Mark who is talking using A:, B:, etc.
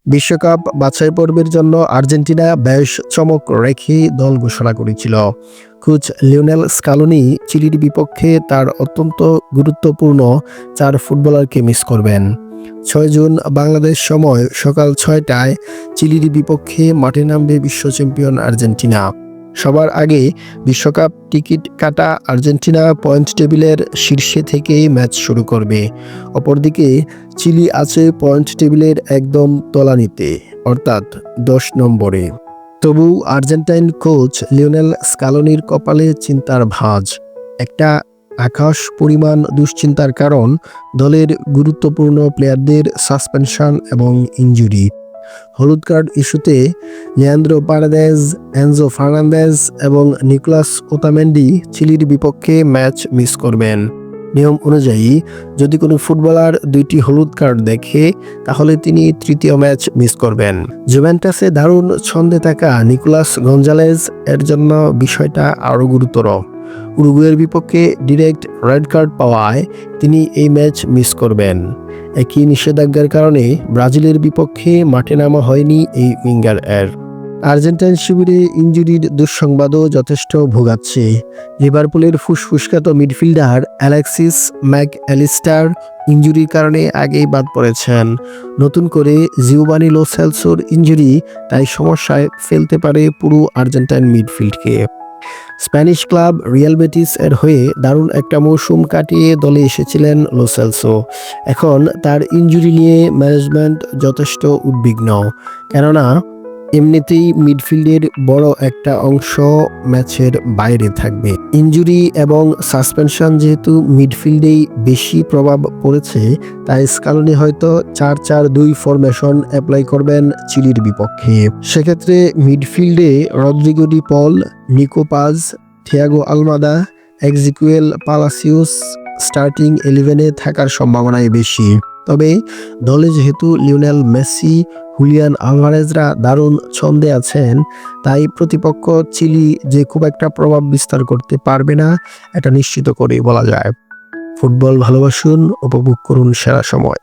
A: বিশ্বকাপ বাছাই পর্বের জন্য আর্জেন্টিনা বেশ চমক রেখে দল ঘোষণা করেছিল। কোচ লিওনেল স্কালোনি চিলির বিপক্ষে তার অত্যন্ত গুরুত্বপূর্ণ 4 ফুটবলারকে মিস করবেন। 6 জুন বাংলাদেশ সময় সকাল 6টায় চিলির বিপক্ষে মাঠে নামবে বিশ্ব চ্যাম্পিয়ন আর্জেন্টিনা। সবার আগে বিশ্বকাপ টিকিট কাটা আর্জেন্টিনা পয়েন্ট টেবিলের শীর্ষে থেকেই ম্যাচ শুরু করবে। অপরদিকে চিলি আছে পয়েন্ট টেবিলের একদম তলানিতে, অর্থাৎ 10 নম্বরে। তবু আর্জেন্টাইন কোচ লিওনেল স্কালোনির কপালে চিন্তার ভাঁজ। একটা আকাশ পরিমাণ দুশ্চিন্তার কারণ দলের গুরুত্বপূর্ণ প্লেয়ারদের সাসপেনশন এবং ইনজুরি। হলুদ কার্ড ইস্যুতে লিয়ান্দ্রো পারেদেজ, এনজো ফার্নান্দেজ এবং নিকোলাস ওতামেন্ডি চিলির বিপক্ষে ম্যাচ মিস করবেন। নিয়ম অনুযায়ী যদি কোনো ফুটবলার 2টি হলুদ কার্ড দেখে তাহলে তিনি তৃতীয় ম্যাচ মিস করবেন। জুভেন্টাসে দারুণ ছন্দে থাকা নিকোলাস গঞ্জালেজ এর জন্য বিষয়টা আরও গুরুতর। উরুগুয়ের বিপক্ষে ডিরেক্ট রেড কার্ড পাওয়ায় তিনি এই ম্যাচ মিস করবেন। একই নিষেধাজ্ঞার কারণে ব্রাজিলের বিপক্ষে মাঠে নামা হয়নি এই উইঙ্গার এর। আর্জেন্টাইন শিবিরে ইনজুরির দুঃসংবাদও যথেষ্ট ভোগাচ্ছে। লিভারপুলের ফুসফুসখ্যাত মিডফিল্ডার অ্যালেক্সিস ম্যাক অ্যালিস্টার ইনজুরির কারণে আগেই বাদ পড়েছেন। নতুন করে জিওভানি লো সেলসোর ইনজুরি তাই সমস্যায় ফেলতে পারে পুরো আর্জেন্টাইন মিডফিল্ডকে। স্প্যানিশ ক্লাব রিয়াল বেটিস এর হয়ে দারুণ একটা মৌসুম কাটিয়ে দলে এসেছিলেন লো সেলসো। এখন তার ইনজুরি নিয়ে ম্যানেজমেন্ট যথেষ্ট উদ্বিগ্ন, কেননা এমনিতেই মিডফিল্ডের বড় একটা অংশ ম্যাচের বাইরে থাকবে। ইনজুরি এবং সাসপেনশন যেহেতু মিডফিল্ডেই বেশি প্রভাব পড়েছে, তাই স্কালোনি হয়তো 4-4-2 ফরমেশন অ্যাপ্লাই করবেন চিলির বিপক্ষে। সেক্ষেত্রে মিডফিল্ডে রদ্রিগো ডি পল, নিকো পাজ, থিয়াগো আলমাদা, এক্সিকুয়েল পালাসিওস স্টার্টিং 11-এ থাকার সম্ভাবনাই বেশি। তবে দলে যেহেতু লিওনেল মেসি, হুলিয়ান আলভারেজরা দারুণ ছন্দে আছেন, তাই প্রতিপক্ষ চিলি যে খুব একটা প্রভাব বিস্তার করতে পারবে না, এটা নিশ্চিত করেই বলা যায়। ফুটবল ভালোবাসুন, উপভোগ করুন সেরা সময়।